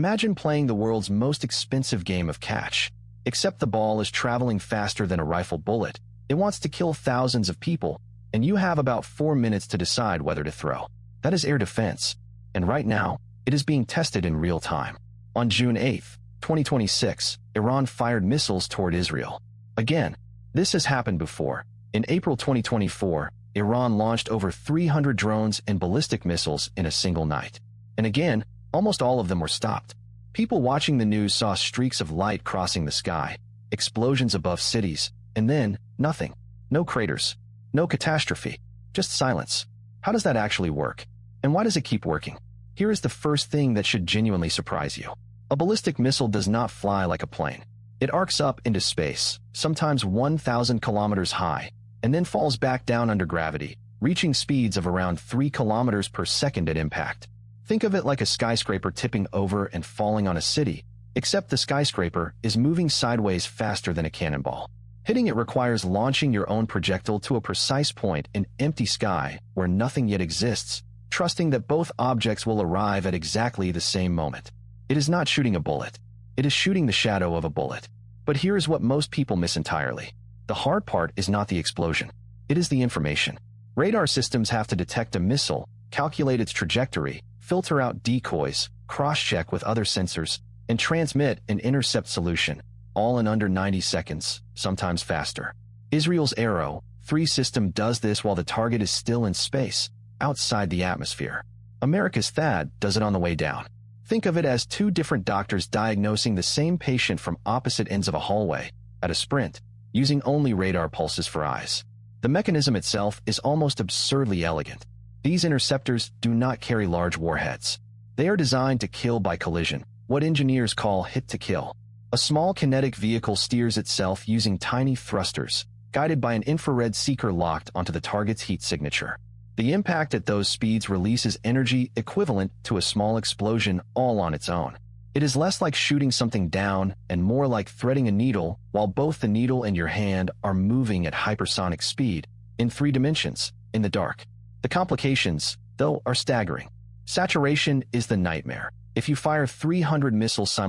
Imagine playing the world's most expensive game of catch, except the ball is traveling faster than a rifle bullet. It wants to kill thousands of people, and you have about 4 minutes to decide whether to throw. That is air defense, and right now, it is being tested in real time. On June 8, 2026, Iran fired missiles toward Israel. Again, this has happened before. In April 2024, Iran launched over 300 drones and ballistic missiles in a single night. And again, almost all of them were stopped. People watching the news saw streaks of light crossing the sky, explosions above cities, and then nothing. No craters. No catastrophe. Just silence. How does that actually work? And why does it keep working? Here is the first thing that should genuinely surprise you. A ballistic missile does not fly like a plane. It arcs up into space, sometimes 1,000 kilometers high, and then falls back down under gravity, reaching speeds of around 3 kilometers per second at impact. Think of it like a skyscraper tipping over and falling on a city, except the skyscraper is moving sideways faster than a cannonball. Hitting it requires launching your own projectile to a precise point in empty sky where nothing yet exists, trusting that both objects will arrive at exactly the same moment. It is not shooting a bullet. It is shooting the shadow of a bullet. But here is what most people miss entirely. The hard part is not the explosion. It is the information. Radar systems have to detect a missile, calculate its trajectory, filter out decoys, cross-check with other sensors, and transmit an intercept solution, all in under 90 seconds, sometimes faster. Israel's Arrow 3 system does this while the target is still in space, outside the atmosphere. America's THAAD does it on the way down. Think of it as 2 different doctors diagnosing the same patient from opposite ends of a hallway, at a sprint, using only radar pulses for eyes. The mechanism itself is almost absurdly elegant. These interceptors do not carry large warheads. They are designed to kill by collision, what engineers call hit-to-kill. A small kinetic vehicle steers itself using tiny thrusters, guided by an infrared seeker locked onto the target's heat signature. The impact at those speeds releases energy equivalent to a small explosion all on its own. It is less like shooting something down and more like threading a needle while both the needle and your hand are moving at hypersonic speed, in 3 dimensions, in the dark. The complications, though, are staggering. Saturation is the nightmare. If you fire 300 missiles simultaneously,